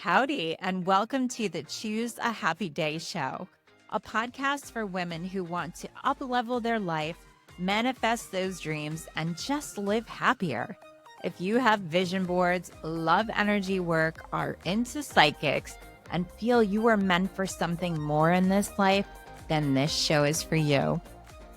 Howdy, and welcome to the Choose a Happy Day show, a podcast for women who want to up-level their life, manifest those dreams, and just live happier. If you have vision boards, love energy work, are into psychics, and feel you are meant for something more in this life, then this show is for you.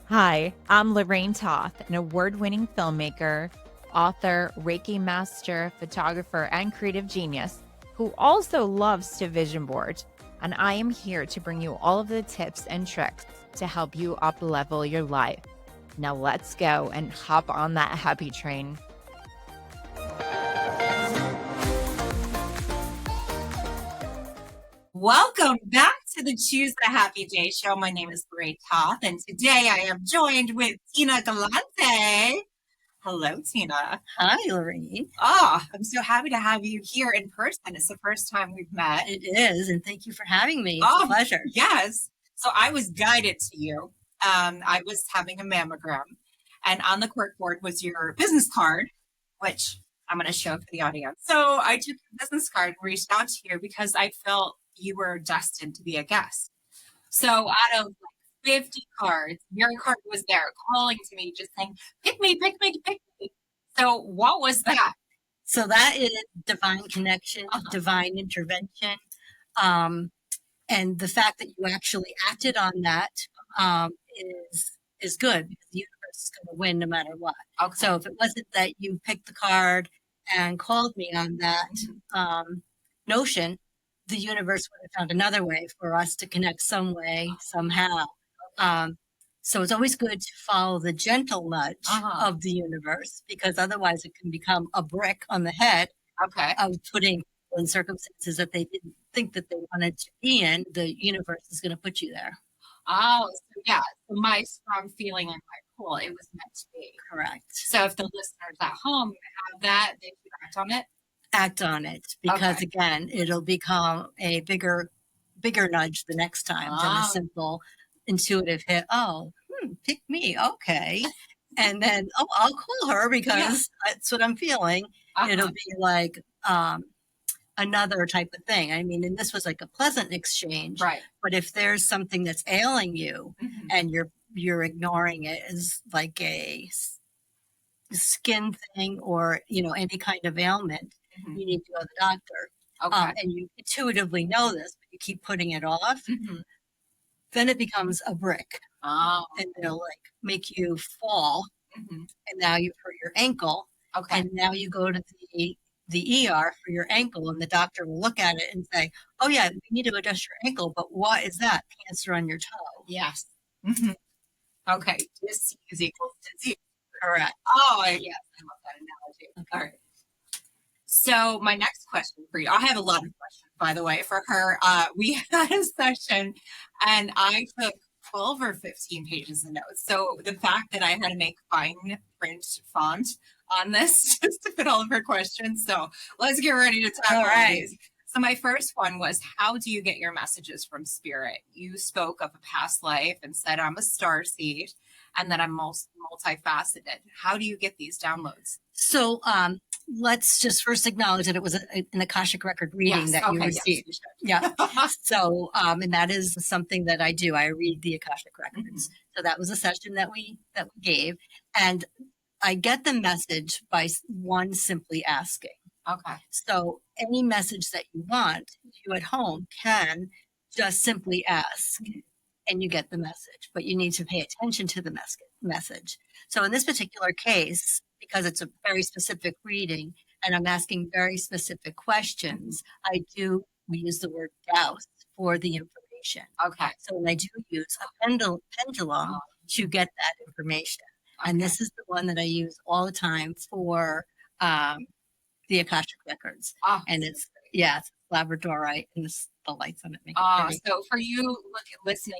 Hi, I'm Lorraine Toth, an award-winning filmmaker, author, Reiki master, photographer, and creative genius who also loves to vision board. And I am here to bring you all of the tips and tricks to help you up-level your life. Now let's go and hop on that happy train. Welcome back to the Choose the Happy Day show. My name is Lorraine Toth, and today I am joined with Tina Galante. Hello, Tina. Hi, Lorraine. I'm so happy to have you here in person. It's the first time we've met. It is, and thank you for having me. It's a pleasure. Yes. So I was guided to you. I was having a mammogram, and on the corkboard was your business card, which I'm going to show for the audience. So I took your business card and reached out to you because I felt you were destined to be a guest. So out of 50 cards, your card was there calling to me, just saying, pick me, pick me, pick me. So what was that? So that is divine connection, divine intervention. And the fact that you actually acted on that is good because the universe is going to win no matter what. Okay. So if it wasn't that you picked the card and called me on that notion, the universe would have found another way for us to connect some way, somehow. So it's always good to follow the gentle nudge of the universe because otherwise it can become a brick on the head of putting in circumstances that they didn't think that they wanted to be in. The universe is going to put you there. Oh, so yeah. So my strong feeling and my pull, it was meant to be. Correct. So if the listeners at home have that, they should act on it? Act on it because, again, it'll become a bigger nudge the next time than a simple intuitive hit. Pick me. Okay. And then, I'll call her because that's what I'm feeling. It'll be like another type of thing. I mean, and this was like a pleasant exchange. Right. But if there's something that's ailing you and you're ignoring it as like a skin thing or, any kind of ailment, you need to go to the doctor. And you intuitively know this, but you keep putting it off. Then it becomes a brick. And it'll make you fall. And now you've hurt your ankle. And now you go to the ER for your ankle and the doctor will look at it and say, oh yeah, we need to adjust your ankle, but what is that? Cancer on your toe. Yes. Okay. Disease equals disease. Correct. Oh, yes. I love that analogy. All right. So my next question for you, I have a lot of questions, by the way, for her. We had a session and I took 12 or 15 pages of notes. So the fact that I had to make fine print font on this just to fit all of her questions. So let's get ready to talk about these. So my first one was, how do you get your messages from spirit? You spoke of a past life and said, I'm a starseed and that I'm multifaceted. How do you get these downloads? So let's just first acknowledge that it was an Akashic record reading that you received. Yes, So, and that is something that I do. I read the Akashic records. So that was a session that we gave. And I get the message by one simply asking. Okay. So any message that you want, you at home can just simply ask and you get the message, but you need to pay attention to the message. So in this particular case, because it's a very specific reading and I'm asking very specific questions, we use the word dowse for the information. Okay. So when I do use a pendulum to get that information. And this is the one that I use all the time for the Akashic records. And it's labradorite and the lights on it make it pretty. So for you listening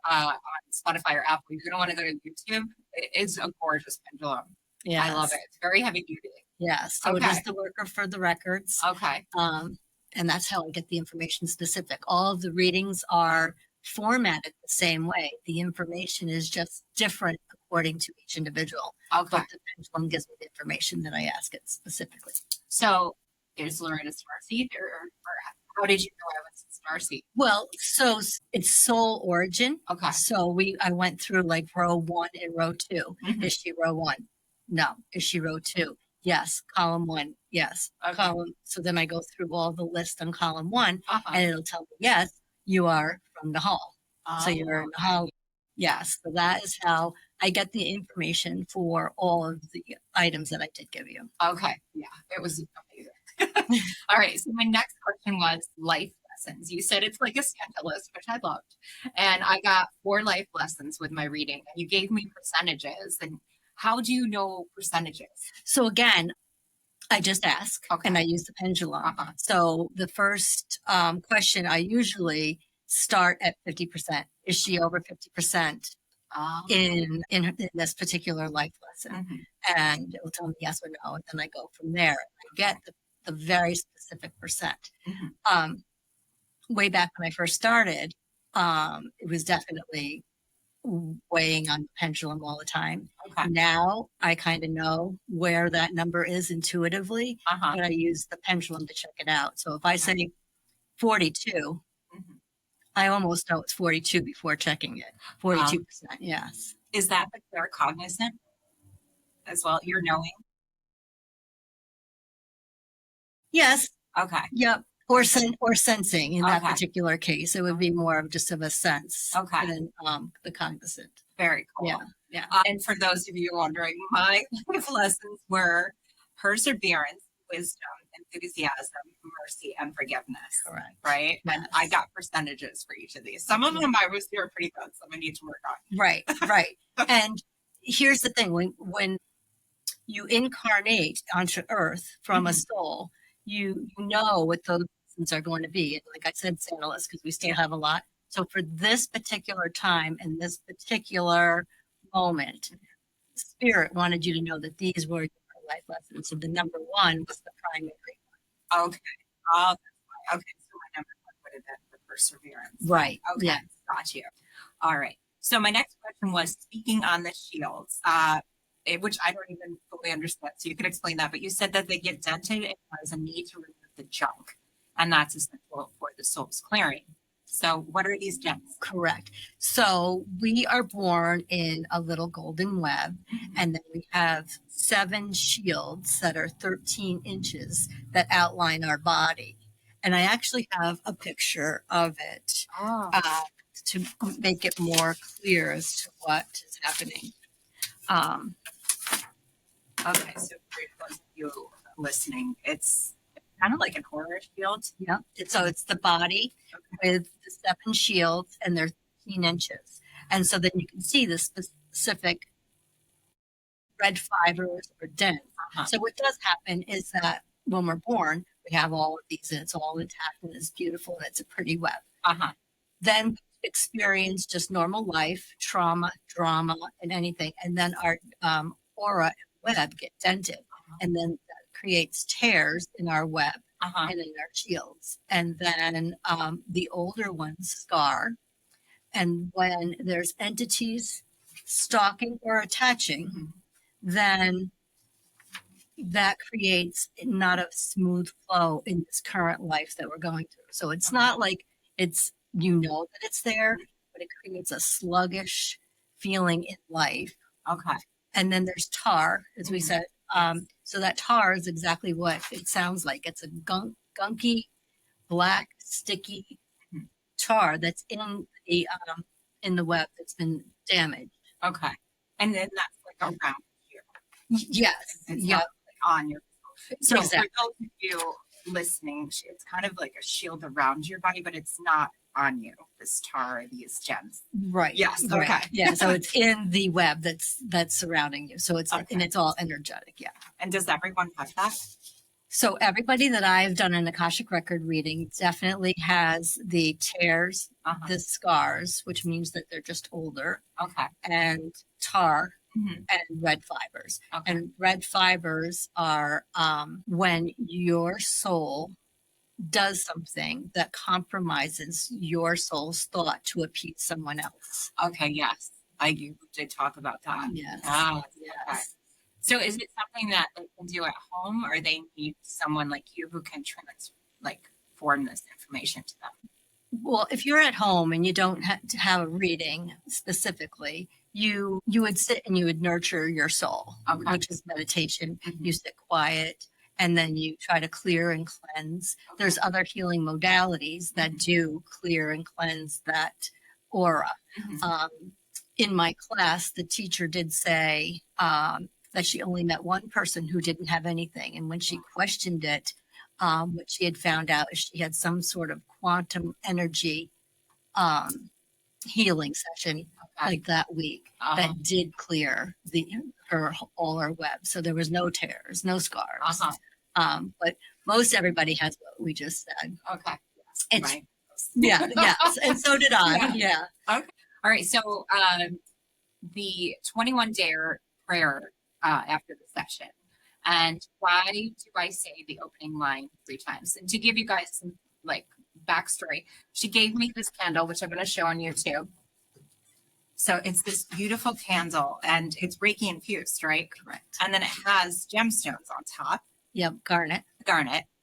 on Spotify or Apple, you're going to want to go to YouTube. It is a gorgeous pendulum. Yeah, I love it. It's very heavy duty. Yes. So it is the worker for the records. Okay. And that's how I get the information specific. All of the readings are formatted the same way. The information is just different according to each individual. Okay. But the pendulum gives me the information that I ask it specifically. So is Lorraine a starseed or How did you know I was a starseed? Well, so it's soul origin. Okay. So I went through like row 1 and row 2. Mhm. Is she row 1? No. Is she row 2? Yes. Column 1. Yes. Okay. Column. So then I go through all the list on column 1, Uh-huh. and it'll tell me, yes, you are from the hall. So you're in the okay. hall. Yes. So that is how I get the information for all of the items that I did give you. Okay. Yeah, it was amazing. All right. So my next question was life lessons. You said it's like a Santa list, which I loved. And I got 4 life lessons with my reading. And you gave me percentages. And how do you know percentages? So again, I just ask and I use the pendulum. Uh-huh. So the first question, I usually start at 50%. Is she over 50% in this particular life lesson? Mhm. And it will tell me yes or no. And then I go from there. I get the very specific percent. Mhm. Way back when I first started, it was definitely weighing on the pendulum all the time. Okay. Now I kind of know where that number is intuitively, Uh-huh. but I use the pendulum to check it out. So if I say 42, Mhm. I almost know it's 42 before checking it. 42%, yes. Is that the claircognizant as well? You're knowing? Yes, Okay. yep. Or sensing in that Okay. particular case. It would be more of just of a sense Okay. than the cognizant. Very cool. Yeah, yeah. And for those of you wondering, my life lessons were perseverance, wisdom, enthusiasm, mercy, and forgiveness. Correct. Right? Yes. And I got percentages for each of these. Some of them I was they were pretty good. Some I need to work on. Right, right. And here's the thing, when you incarnate onto earth from a Mhm. soul, you know what those lessons are going to be. And like I said, Santa list, because we still have a lot. So for this particular time and this particular moment, Spirit wanted you to know that these were your life lessons. So the number 1 was the primary. Okay. Oh, that's why. Okay. So my number 1 would have been for perseverance. Right. Okay. Yeah. Got you. All right. So my next question was speaking on the shields, which I don't even fully understand. So you can explain that. But you said that they get dented and there's a need to remove the junk. And that's essential for the soul's clearing. So what are these dents? Correct. So we are born in a little golden web, and then we have 7 shields that are 13 inches that outline our body. And I actually have a picture of it to make it more clear as to what is happening. Okay, so for those of you listening, it's kind of like an horror shield. Yeah. So it's the body with the 7 shields, and they're 13 inches. And so then you can see the specific red fibers or dents. Uh-huh. So what does happen is that when we're born, we have all of these, and it's all intact, and it's beautiful, and it's a pretty web. Uh-huh. Then experience just normal life, trauma, drama, and anything. And then our aura and web get dented. And then that creates tears in our web and in our shields. And then the older ones scar. And when there's entities stalking or attaching, then that creates not a smooth flow in this current life that we're going through. So it's not like it's, that it's there, but it creates a sluggish feeling in life. Okay. And then there's tar, as we said. So that tar is exactly what it sounds like. It's a gunky, black, sticky tar that's in the web that's been damaged. Okay. And then that's like around here. Yes. It's Yeah. not like on your. So Exactly. for those of you listening, it's kind of like a shield around your body, but it's not on you. This tar, these gems. Right. Yes. Right. Okay. Yeah. So it's in the web that's surrounding you. So it's Okay. and it's all energetic. Yeah. And does everyone have that? So everybody that I've done an Akashic record reading definitely has the tears, the scars, which means that they're just older, Okay. and tar and red fibers. Okay. And red fibers are when your soul does something that compromises your soul's thought to appease someone else. Okay. Yes. You did talk about that. Yes. Ah, Yes. okay. So is it something that they can do at home, or they need someone like you who can forward this information to them? Well, if you're at home and you don't have a reading specifically, you would sit and you would nurture your soul, which is meditation. Mm-hmm. You sit quiet and then you try to clear and cleanse. There's other healing modalities that do clear and cleanse that aura. In my class, the teacher did say that she only met one person who didn't have anything. And when she questioned it, what she had found out is she had some sort of quantum energy healing session like that week that did clear all her web. So there was no tears, no scars. But most everybody has what we just said. Okay. It's, right. yes. And so did I. Yeah. Okay. All right. So the 21-day prayer after the session. And why do I say the opening line 3 times? And to give you guys some like backstory, she gave me this candle, which I'm going to show on YouTube. So it's this beautiful candle and it's Reiki infused, right? Correct. And then it has gemstones on top. Yep. Garnet.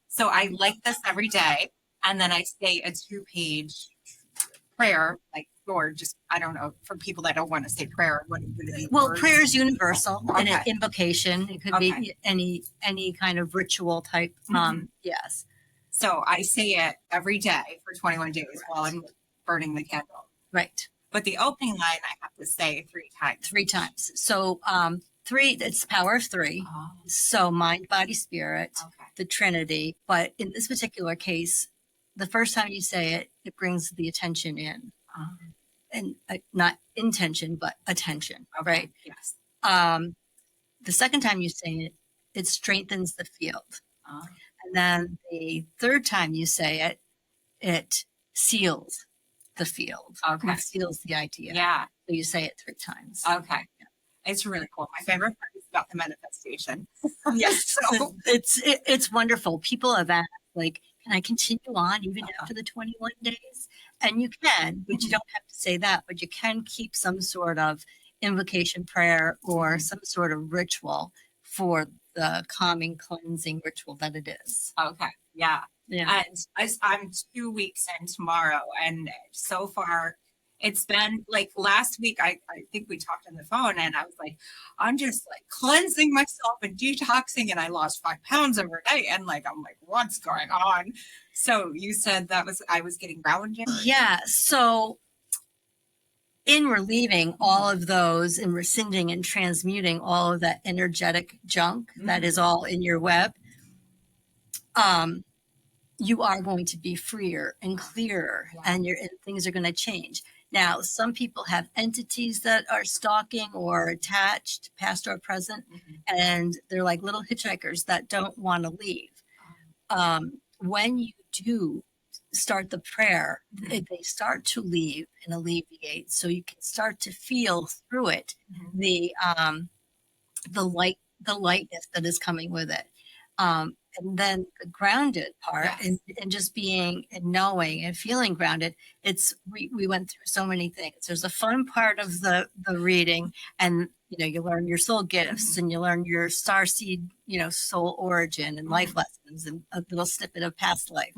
So I light this every day. And then I say a 2-page prayer, like, or just, I don't know, for people that don't want to say prayer. What would it be? Well, prayer is universal and Okay. an invocation. It could be any kind of ritual type. Yes. So I say it every day for 21 days while I'm burning the candle. Right. But the opening line I have to say 3 times. 3 times. So 3, it's the power of 3. So mind, body, spirit, the Trinity. But in this particular case, the first time you say it, it brings the attention in. And not intention, but attention, right? Yes. The second time you say it, it strengthens the field. And then the third time you say it, it seals the field. Okay. It seals the idea. Yeah. So you say it 3 times. Okay. Yeah. It's really cool. My favorite part is about the manifestation. Yes. So It's wonderful. People have asked, like, can I continue on even after the 21 days? And you can, but you don't have to say that, but you can keep some sort of invocation prayer or some sort of ritual for the calming, cleansing ritual that it is. okay. Yeah. Yeah. And I'm 2 weeks in tomorrow. And so far, it's been like last week, I think we talked on the phone and I was like, I'm just like cleansing myself and detoxing. And I lost 5 pounds overnight. And like, I'm like, what's going on? So you said I was getting grounded. Yeah. So in relieving all of those and rescinding and transmuting all of that energetic junk that is all in your web, you are going to be freer and clearer and things are going to change. Now, some people have entities that are stalking or attached, past or present, and they're like little hitchhikers that don't want to leave. When you do start the prayer, they start to leave and alleviate. So you can start to feel through it the lightness that is coming with it. And then the grounded part and just being and knowing and feeling grounded, we went through so many things. There's a fun part of the reading and, you learn your soul gifts and you learn your starseed, soul origin and life lessons and a little snippet of past life.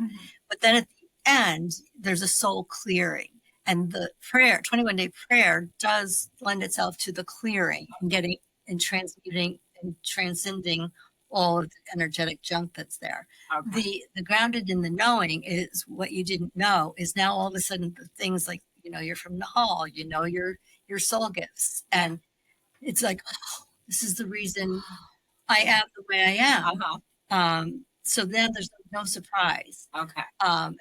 But then at the end, there's a soul clearing. And the prayer, 21-day prayer does lend itself to the clearing and getting and transmuting and transcending all of the energetic junk that's there. The grounded in the knowing is what you didn't know is now all of a sudden the things like, you're from the hall, your soul gifts. And it's like, this is the reason I am the way I am. So then there's no surprise. Okay. And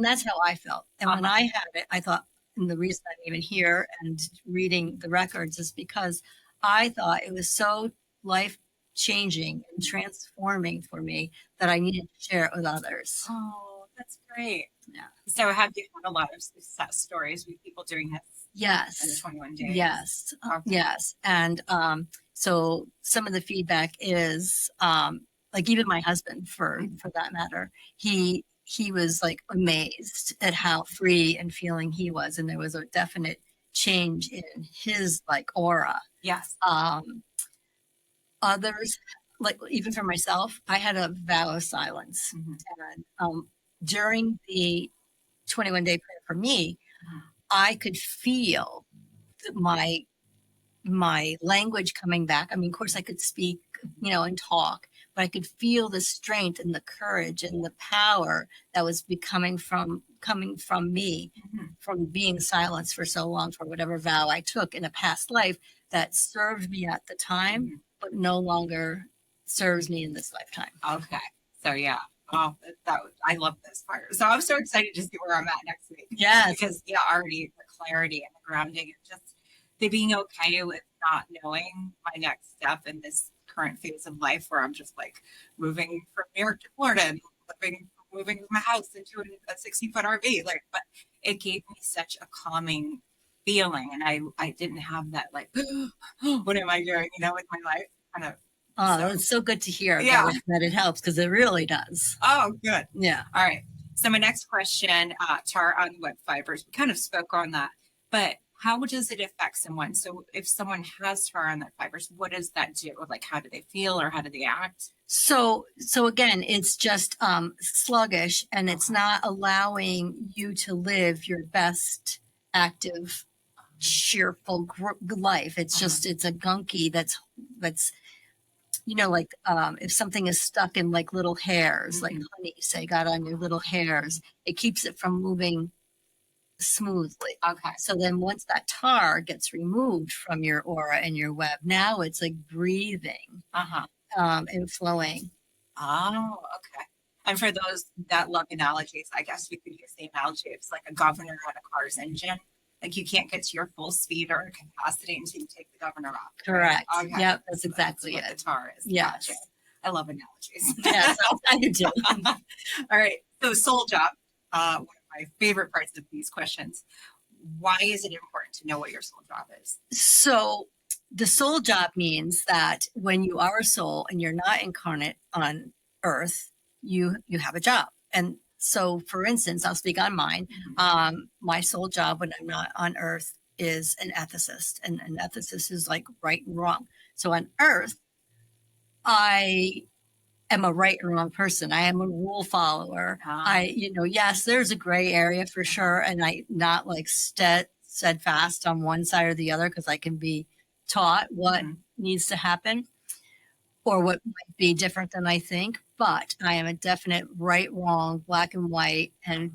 that's how I felt. And when I had it, I thought, and the reason I'm even here and reading the records is because I thought it was so life changing and transforming for me that I needed to share it with others. Oh, that's great. Yeah. So have you had a lot of success stories with people doing this? Yes. In the 21 days? Yes. Okay. Yes. And so some of the feedback is like even my husband for that matter, he was like amazed at how free and feeling he was. And there was a definite change in his like aura. Yes. Others, like even for myself, I had a vow of silence. And during the 21-day prayer for me, I could feel my language coming back. I mean, of course, I could speak, and talk, but I could feel the strength and the courage and the power that was coming from me, from being silenced for so long for whatever vow I took in a past life that served me at the time, but no longer serves me in this lifetime. Okay. So yeah. Oh, I love this part. So I'm so excited to see where I'm at next week. Yes. Because already the clarity and the grounding and just the being okay with not knowing my next step in this current phase of life where I'm just like moving from New York to Florida and moving my house into a 60-foot RV. But it gave me such a calming feeling, and I didn't have that what am I doing, with my life kind of. Oh, it's so good to hear that it helps, because it really does. Oh, good. Yeah. All right. So my next question, tar on wet fibers, we kind of spoke on that, but how does it affect someone? So if someone has tar on their fibers, what does that do? How do they feel or how do they act? So again, it's just sluggish, and it's not allowing you to live your best, active, cheerful life. It's just, it's a gunky that's if something is stuck in little hairs, like honey, say, got on your little hairs, it keeps it from moving smoothly. Okay. So then once that tar gets removed from your aura and your web, now it's like breathing and flowing. Oh, okay. And for those that love analogies, I guess we could use the analogy. It's like a governor on a car's engine. You can't get to your full speed or capacity until you take the governor off. Correct. Okay. Yep, that's exactly what it. the tar is. Yes. Gotcha. I love analogies. Yes, I do too. All right. So soul job, one of my favorite parts of these questions. Why is it important to know what your soul job is? So the soul job means that when you are a soul and you're not incarnate on earth, you have a job. And so, for instance, I'll speak on mine. My soul job when I'm not on earth is an ethicist, and an ethicist is like right and wrong. So on earth, I am a right and wrong person. I am a rule follower. Yes, there's a gray area for sure, and I not steadfast on one side or the other, because I can be taught what needs to happen or what might be different than I think. But I am a definite right, wrong, black and white, and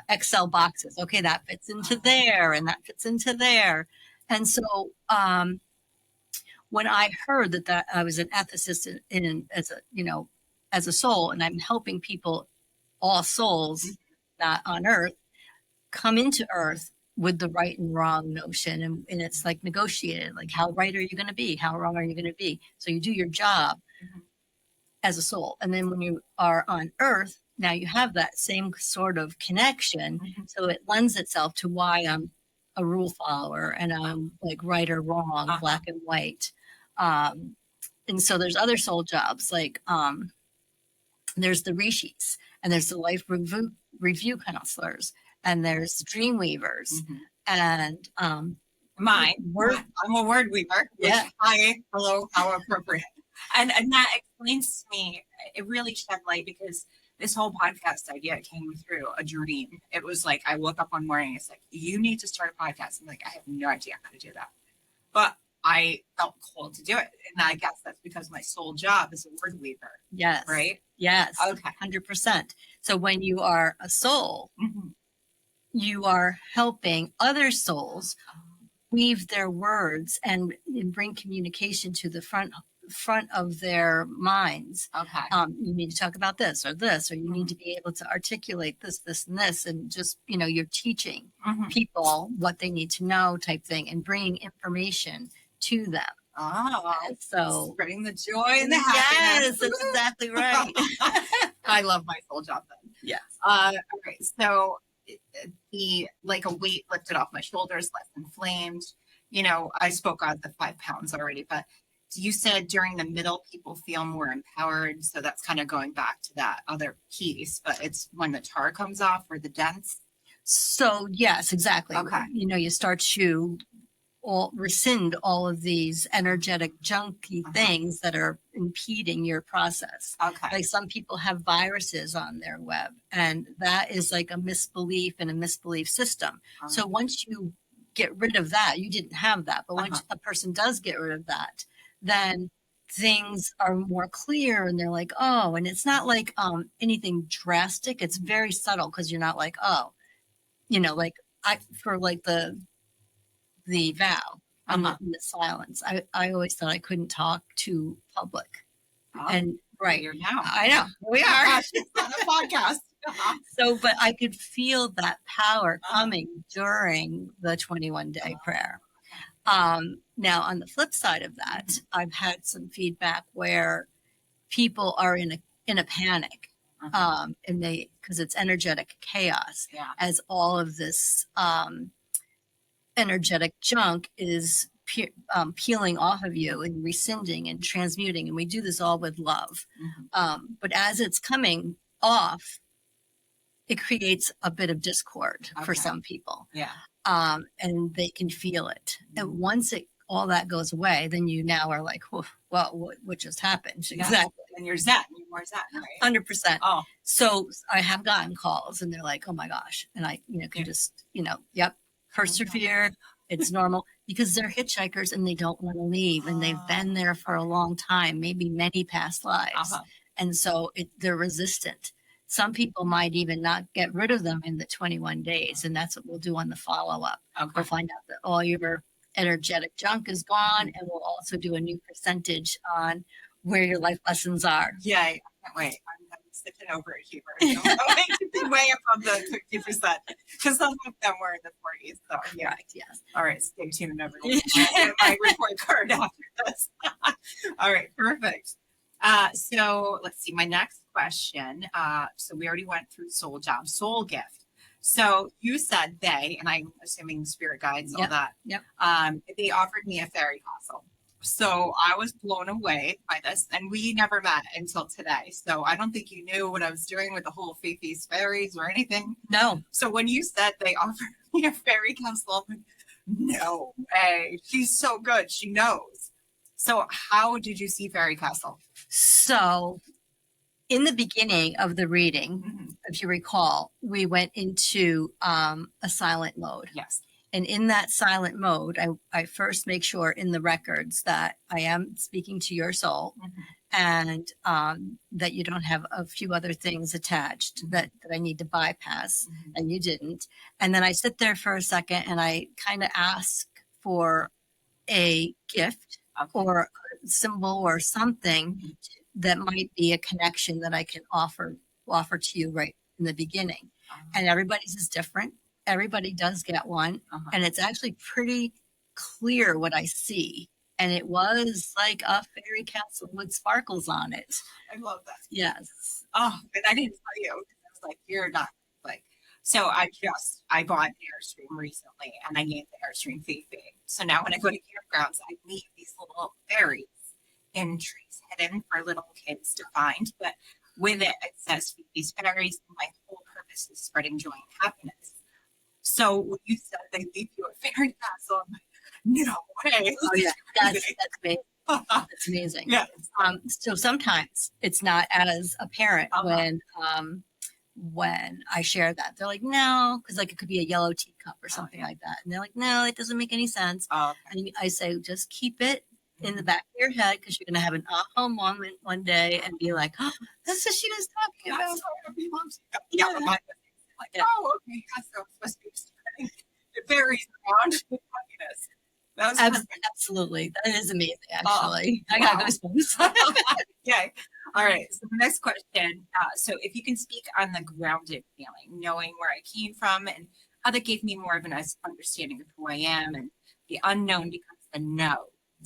Excel boxes. Okay, that fits into there, and that fits into there. And so when I heard that I was an ethicist as a soul, and I'm helping people, all souls, not on earth, come into earth with the right and wrong notion, and it's negotiated, how right are you going to be, how wrong are you going to be, so you do your job as a soul, and then when you are on earth, now you have that same sort of connection, so it lends itself to why I'm a rule follower and I'm right or wrong, black and white. And so there's other soul jobs, there's the rishis, and there's the life review counselors, and there's dream weavers, and I'm a word weaver. Yeah. Hello, how appropriate. And that explains to me, it really shed light, because this whole podcast idea came through a dream. It was I woke up one morning, it's you need to start a podcast. I'm I have no idea how to do that. But I felt called to do it. And I guess that's because my soul job is a word weaver. Yes. Right? Yes. Okay. 100%. So when you are a soul, you are helping other souls weave their words and bring communication to the front of their minds. Okay. You need to talk about this, or you need to be able to articulate this, and this, and just, you're teaching people what they need to know, type thing, and bringing information to them. Oh, so spreading the joy and the happiness. Yes, that's exactly right. I love my soul job then. Yes. All right. So a weight lifted off my shoulders, less inflamed. I spoke on the 5 pounds already, but you said during the middle, people feel more empowered. So that's kind of going back to that other piece, but it's when the tar comes off or the dents. So yes, exactly. Okay. You start to rescind all of these energetic junky things that are impeding your process. Okay. Like some people have viruses on their web, and that is like a misbelief and a misbelief system. So once you get rid of that, you didn't have that, but once a person does get rid of that, then things are more clear, and they're like, oh, and it's not like anything drastic. It's very subtle, because you're not like, oh, like for like the vow and the silence. I always thought I couldn't talk to public. And right. You're now. I know. We are. Gosh, it's on a podcast. So, but I could feel that power coming during the 21-day prayer. Now, on the flip side of that, I've had some feedback where people are in a panic, and because it's energetic chaos, as all of this energetic junk is peeling off of you and rescinding and transmuting, and we do this all with love. But as it's coming off, it creates a bit of discord for some people. And they can feel it. And once all that goes away, then you now are like, well, what just happened? Exactly. And you're zen. You're more zen, right? 100%. Oh. So I have gotten calls, and they're like, oh my gosh. And I, can just, yep, persevere. It's normal, because they're hitchhikers and they don't want to leave, and they've been there for a long time, maybe many past lives. And so they're resistant. Some people might even not get rid of them in the 21 days. And that's what we'll do on the follow-up. We'll find out that all your energetic junk is gone. And we'll also do a new percentage on where your life lessons are. Yeah, I can't wait. I'm such an overachiever. So I'm going to be way above the 50%, because some of them were in the 40s. So yeah. Correct, yes. All right, stay tuned, everyone. I'll get my report card after this. All right, perfect. So let's see, my next question. So we already went through soul job, soul gift. So you said they, and I'm assuming spirit guides, all that. They offered me a fairy castle. So I was blown away by this, and we never met until today. So I don't think you knew what I was doing with the whole Fifi's fairies or anything. No. So when you said they offered me a fairy castle, I'm like, no way. She's so good. She knows. So how did you see fairy castle? So in the beginning of the reading, if you recall, we went into a silent mode. Yes. And in that silent mode, I first make sure in the records that I am speaking to your soul, and that you don't have a few other things attached that I need to bypass, and you didn't. And then I sit there for a second, and I kind of ask for a gift or a symbol or something that might be a connection that I can offer to you right in the beginning. And everybody's is different. Everybody does get one, and it's actually pretty clear what I see. And it was like a fairy castle with sparkles on it. I love that. Yes. Oh, and I didn't tell you. I was like, you're not like. So I bought Airstream recently, and I named the Airstream Fifi. So now when I go to campgrounds, I leave these little fairies in trees hidden for little kids to find. But with it says Fifi's fairies. And my whole purpose is spreading joy and happiness. So when you said they leave you a fairy castle, I'm like, no way. Oh yeah, that's amazing. That's amazing. Yeah. So sometimes it's not as apparent when I share that. They're like, no, because like it could be a yellow teacup or something like that, and they're like, no, it doesn't make any sense. And I say, just keep it in the back of your head, because you're going to have an aha moment one day and be like, oh, that's what she was talking about. Like, oh, okay, so it's supposed to be spreading the berries around with happiness. That was absolutely. That is amazing, actually. I got goosebumps. Yay. All right. So the next question. So if you can speak on the grounded feeling, knowing where I came from and how that gave me more of an understanding of who I am, and the unknown becomes the know.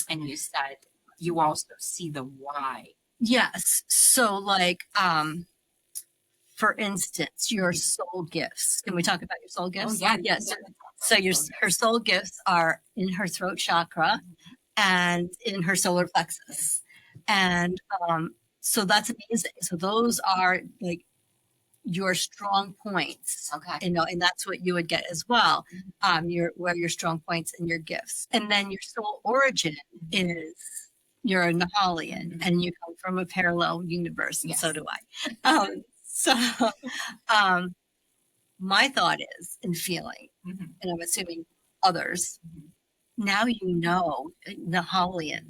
And you said you also see the why. Yes. So like, for instance, your soul gifts. Can we talk about your soul gifts? Oh, yeah. Yes. So her soul gifts are in her throat chakra and in her solar plexus. And so that's amazing. So those are like your strong points. Okay. You know, and that's what you would get as well. Your strong points and your gifts. And then your soul origin is you're a Nahalian and you come from a parallel universe, and Yes. so do I. So my thought is in feeling, and I'm assuming others, now you know Nahalian.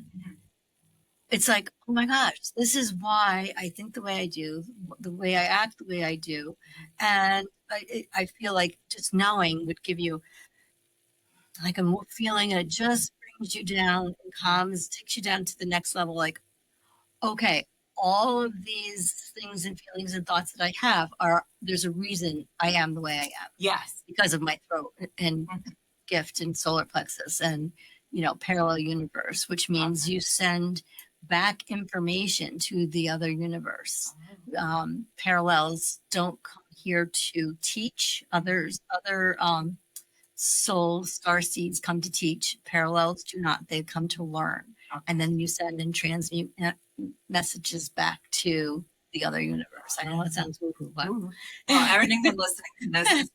It's like, oh my gosh, this is why I think the way I do, the way I act the way I do. And I feel like just knowing would give you like a more feeling that just brings you down and calms, takes you down to the next level. Like, okay, all of these things and feelings and thoughts that I have there's a reason I am the way I am. Yes. Because of my throat and gift and solar plexus and, you know, parallel universe, which means you send back information to the other universe. Parallels don't come here to teach others. Other soul star seeds come to teach. Parallels do not. They come to learn. And then you send and transmute messages back to the other universe. I know it sounds woo-hoo, but Everything been listening to this is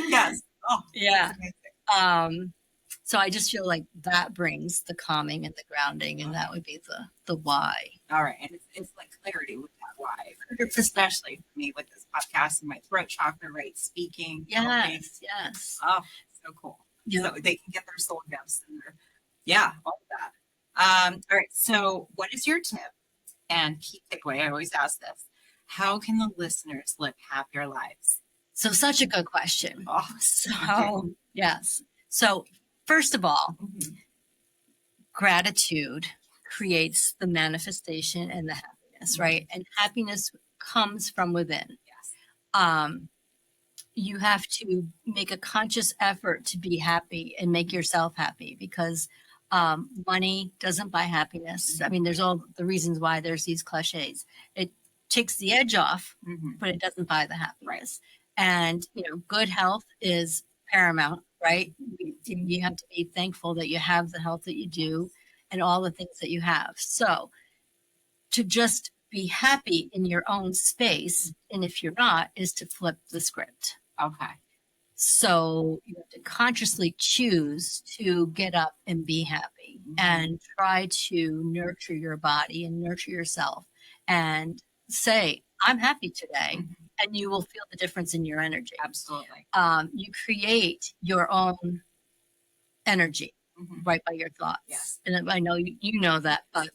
yes. Oh, yeah. So I just feel like that brings the calming and the grounding, and that would be the why. All right. And it's like clarity with that why, especially for me with this podcast and my throat chakra, right? Speaking. Helping. Yes. Oh, so cool. Yeah. So they can get their soul gifts and all of that. All right. So what is your tip and key takeaway? I always ask this. How can the listeners live happier lives? So such a good question. Oh, so yes. So first of all, gratitude creates the manifestation and the happiness, right? And happiness comes from within. Yes. You have to make a conscious effort to be happy and make yourself happy, because money doesn't buy happiness. I mean, there's all the reasons why there's these cliches. It takes the edge off, but it doesn't buy the happiness. And, you know, good health is paramount, right? You have to be thankful that you have the health that you do and all the things that you have. So to just be happy in your own space, and if you're not, is to flip the script. Okay. So you have to consciously choose to get up and be happy and try to nurture your body and nurture yourself and say, I'm happy today. And you will feel the difference in your energy. Absolutely. You create your own energy right by your thoughts. Yes. And I know you know that, but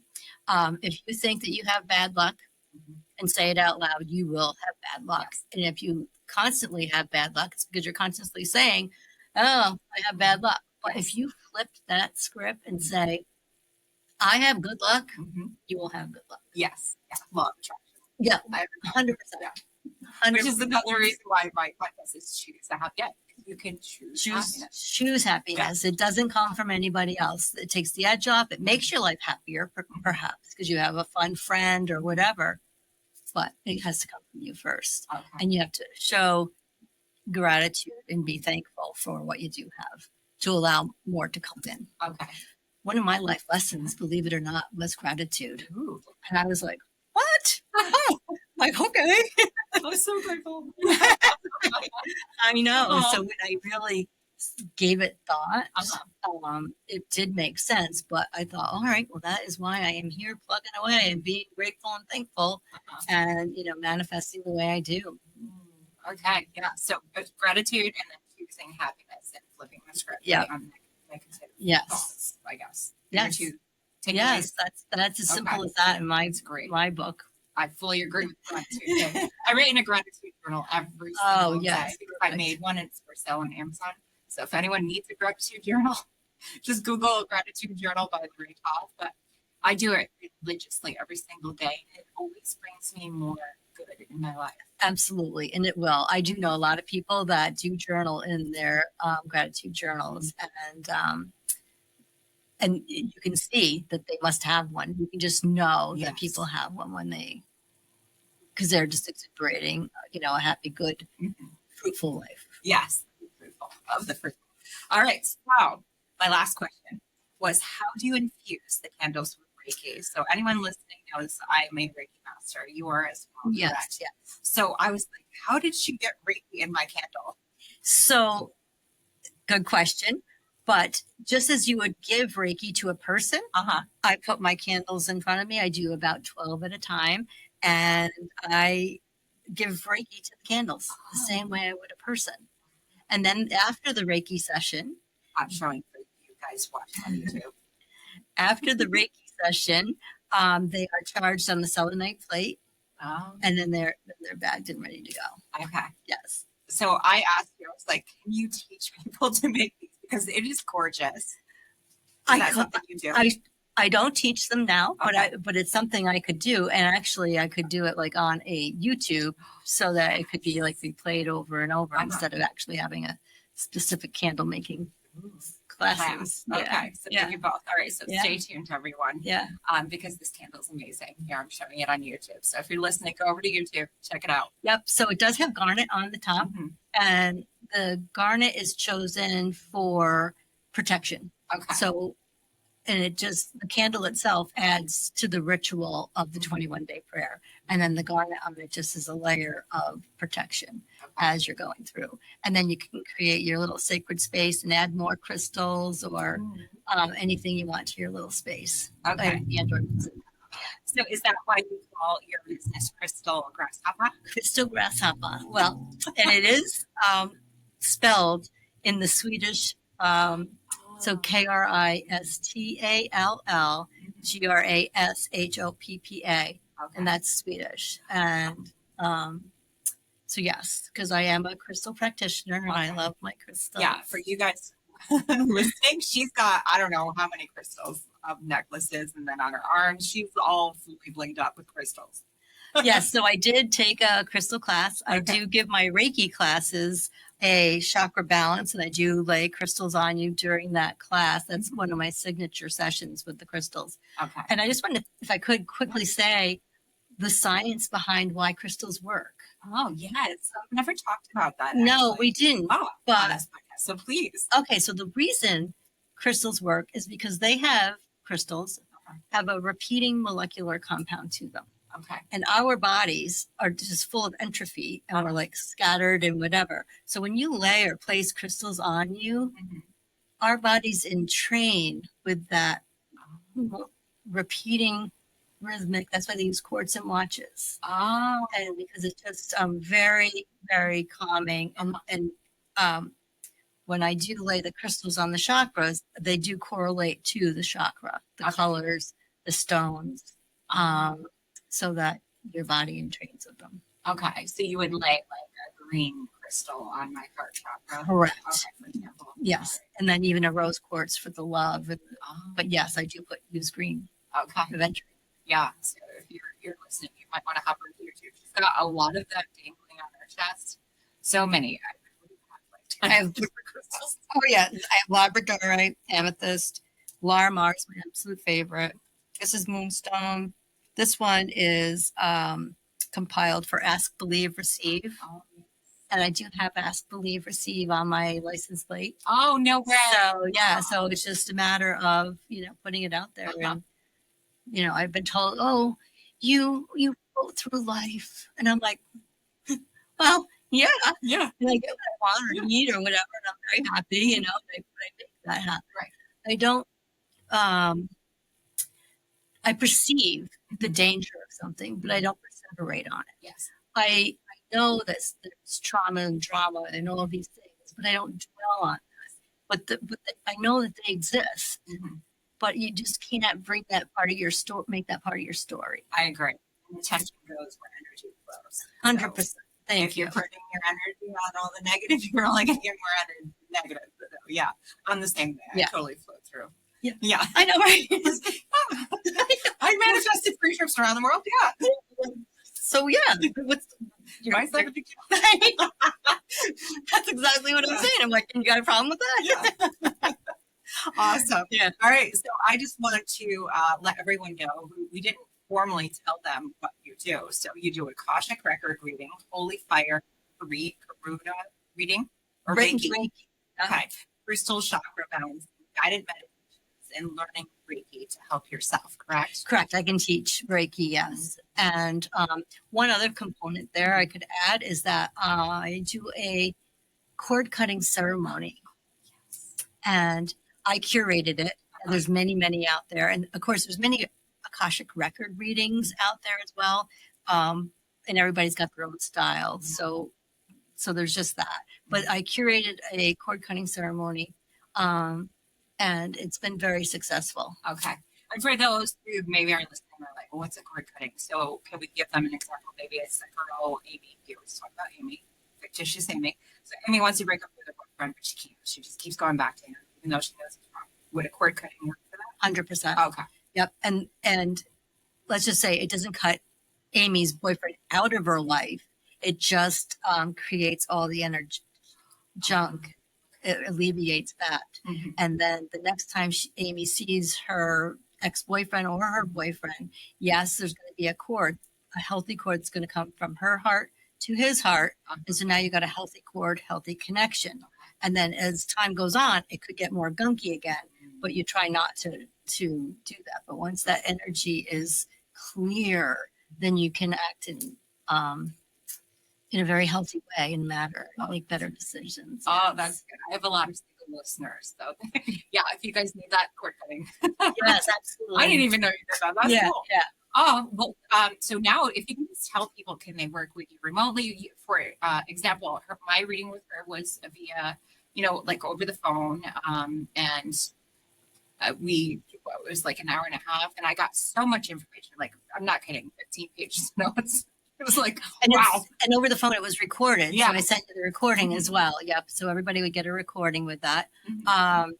if you think that you have bad luck and say it out loud, you will have bad luck. Yes. And if you constantly have bad luck, it's because you're constantly saying, oh, I have bad luck. But if you flip that script and say, I have good luck, you will have good luck. Yes. Yeah. Law of attraction. Yeah, 100%. Yeah. Which is another reason why my podcast is choose to have. Yeah, you can choose happiness. It doesn't come from anybody else. It takes the edge off. It makes your life happier, perhaps, because you have a fun friend or whatever. But it has to come from you first. Okay. And you have to show gratitude and be thankful for what you do have to allow more to come in. Okay. One of my life lessons, believe it or not, was gratitude. Ooh. And I was like, what? Like, okay. I'm so grateful. I know. Uh-huh. So when I really gave it thought, it did make sense. But I thought, all right, well, that is why I am here plugging away and being grateful and thankful and, you know, manifesting the way I do. Okay. Yeah. So gratitude and then choosing happiness and flipping the script. Yeah. On negative yes. thoughts, I guess. Yes. Yes. That's as simple as that in my book. I fully agree with gratitude. I write in a gratitude journal every single day. I made one. It's for sale on Amazon. So if anyone needs a gratitude journal, just Google gratitude journal by Lorraine Toth. But I do it religiously every single day. It always brings me more good in my life. Absolutely. And it will. I do know a lot of people that do journal in their gratitude journals, and you can see that they must have one. You can just know that people have one when because they're just exuberating, you know, a happy, good, fruitful life. Yes. Fruitful. Of the fruitful. All right. So my last question was, how do you infuse the candles with Reiki. So anyone listening knows I'm a Reiki master. You are as well. Yes, Correct? yes. So I was like, how did she get Reiki in my candle? So good question. But just as you would give Reiki to a person, I put my candles in front of me. I do about 12 at a time. And I give Reiki to the candles the same way I would a person. And then after the Reiki session, I'm showing for you guys watching on YouTube. after the Reiki session, they are charged on the selenite plate. Oh. And then they're bagged and ready to go. Okay. Yes. So I asked you, I was like, can you teach people to make these? Because it is gorgeous. Is that something you do? I don't teach them now, Okay. but it's something I could do. And actually I could do it like on a YouTube so that it could be like replayed over and over instead of actually having a specific candle making classes. Okay. Yeah. So Yeah. you both. All right. So Yeah. stay tuned, everyone. Yeah. Because this candle is amazing. Here, I'm showing it on YouTube. So if you're listening, go over to YouTube, check it out. Yep. So it does have garnet on the top, Mhm. and the garnet is chosen for protection. Okay. So, and the candle itself adds to the ritual of the 21-day prayer. And then the garnet on it just is a layer of protection as you're going through. And then you can create your little sacred space and add more crystals or anything you want to your little space. Okay. And So is that why you call your business Crystal Grasshopper? crystal grasshopper. Well, and it is spelled in the Swedish, so KRISTALLGRASHOPPA, and that's Swedish. And so yes, because I am a crystal practitioner and I love my crystals. Yeah, for you guys listening, she's got, I don't know how many crystals of necklaces, and then on her arms, she's all fully blinged up with crystals. Yes, so I did take a crystal class. I do give my Reiki classes a chakra balance, and I do lay crystals on you during that class. That's one of my signature sessions with the crystals. Okay. And I just wanted, if I could quickly say the science behind why crystals work. Oh, yes. I've never talked about that. No, actually. we didn't. Oh, but on this podcast. So please. Okay, so the reason crystals work is because crystals have a repeating molecular compound to them. Okay. And our bodies are just full of entropy and we're like scattered and whatever. So when you lay or place crystals on you, our body's entrained with that repeating rhythmic. That's why they use quartz and watches. Oh. And because it's just very, very calming. And when I do lay the crystals on the chakras, they do correlate to the chakra, the colors, the stones, so that your body entrains with them. Okay. So you would lay like a green crystal on my heart chakra? Correct. Okay, for example. Yes. And then even a rose quartz for the love. But yes, I do use green eventually. Yeah. So if you're listening, you might want to hop over YouTube. She's got a lot of that dangling on her chest. So many. I have different crystals. Oh yeah. I have labradorite, amethyst, Larimar is my absolute favorite. This is moonstone. This one is compiled for Ask, Believe, Receive. And I do have Ask, Believe, Receive on my license plate. Oh, no way. So, yeah, so it's just a matter of, putting it out there. And, I've been told, oh, you go through life. And I'm like, well, yeah. Yeah. And I get what I want or need or whatever. And I'm very happy, but I make that happen. Right. I don't, I perceive the danger of something, but I don't perseverate on it. Yes. I know that there's trauma and drama and all these things, but I don't dwell on that. But I know that they exist, but you just can't bring that part of your story, make that part of your story. I agree. And attention goes where energy flows. 100%. So Thank you. If you're putting your energy on all the negative, you're only going to get more negative. So, yeah, I'm the same way. I totally flow through. Yeah. I know, right? I manifested free trips around the world. Yeah. So yeah, That's exactly what I'm saying. I'm like, you got a problem with that? Yeah. Awesome. Yeah. All right. So I just wanted to let everyone know we didn't formally tell them what you do. So you do Akashic record reading, holy fire, Karuna reading, or Reiki. Reiki. Okay. Crystal chakra balance, guided meditations, and learning Reiki to help yourself, correct? Correct. I can teach Reiki, yes. And one other component there I could add is that I do a cord cutting ceremony, and I curated it. There's many out there, and of course, there's many Akashic record readings out there as well. And everybody's got their own style, so there's just that. But I curated a cord cutting ceremony, and it's been very successful. Okay. And for those who maybe aren't listening, are like, well, what's a cord cutting? So can we give them an example? Maybe it's a girl, Amy. You always talk about Amy, fictitious Amy. So Amy wants to break up with her boyfriend, but she can't. She just keeps going back to him, even though she knows it's wrong. Would a cord cutting work for that? 100%. Okay. Yep. And let's just say it doesn't cut Amy's boyfriend out of her life. It just creates all the energy junk. It alleviates that. Mm-hmm. And then the next time Amy sees her ex-boyfriend or her boyfriend, yes, there's going to be a healthy cord that's going to come from her heart to his heart. And so now you got a healthy cord, healthy connection. And then as time goes on, it could get more gunky again, but you try not to do that. But once that energy is clear, then you can act in a very healthy way and make better decisions. Oh, that's good. I have a lot of single listeners, so yeah, if you guys need that cord cutting. Yes, absolutely. I didn't even know you did that. That's cool. Yeah. Oh, well, so now if you can just tell people, can they work with you remotely? For example, my reading with her was via, like over the phone. And it was like an hour and a half, and I got so much information. Like, I'm not kidding, 15 pages notes. It was like, wow. And over the phone, it was recorded. Yeah. So I sent you the recording as well. Yep. So everybody would get a recording with that. Mm-hmm.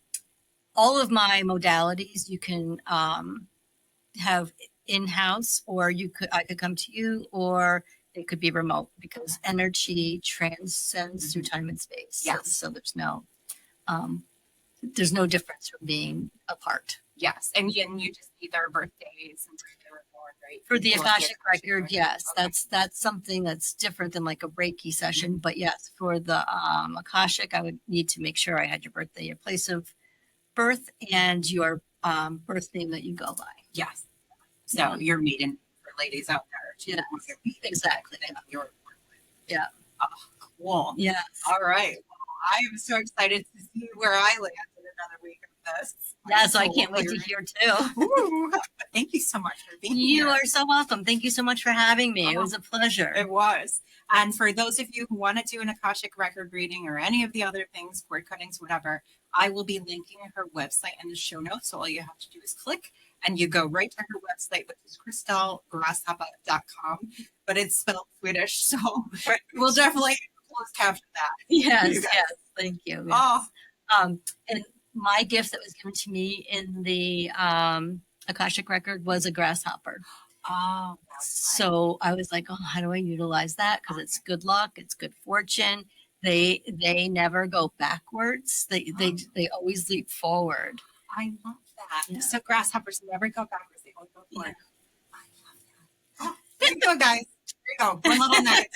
All of my modalities you can have in-house, or I could come to you, or it could be remote, because energy transcends through time and space. Yes. So there's no difference from being apart. Yes. And you just need their birthdays and where they were born, right? For the Akashic record, yes, Okay. that's something that's different than like a Reiki session. But yes, for the Akashic, I would need to make sure I had your birthday, your place of birth, and your birth name that you go by. Yes. So you're meeting for ladies out there. Yeah, exactly. Yeah. Oh, cool. Yeah. All right. Well, I am so excited to see where I land in another week of this. Yeah, so I can't wait to hear too. Ooh, thank you so much for being here. You are so welcome. Thank you so much for having me. It was a pleasure. It was. And for those of you who want to do an Akashic record reading or any of the other things, cord cuttings, whatever, I will be linking her website in the show notes. So all you have to do is click and you go right to her website, which is kristalgrasshopper.com, but it's spelled Swedish. So we'll definitely close caption that. Yes. Thank you. Yes. Oh. And my gift that was given to me in the Akashic record was a grasshopper. Oh. So I was like, oh, how do I utilize that? Because it's good luck, it's good fortune. They never go backwards. They always leap forward. I love that. Yeah. So grasshoppers never go backwards. They always go forward. Yeah. I love that. Oh, there you go, guys. There you go. One little nugget.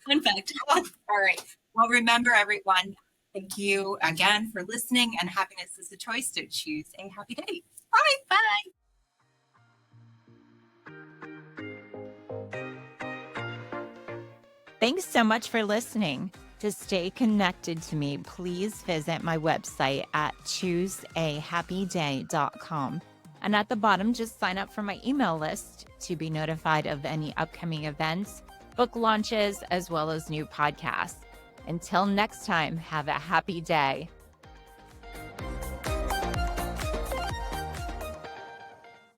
In fact. All right. Well, remember, everyone, thank you again for listening, and happiness is a choice to choose a happy day. Bye. Bye. Thanks so much for listening. To stay connected to me, please visit my website at chooseahappyday.com. And at the bottom, just sign up for my email list to be notified of any upcoming events, book launches, as well as new podcasts. Until next time, have a happy day.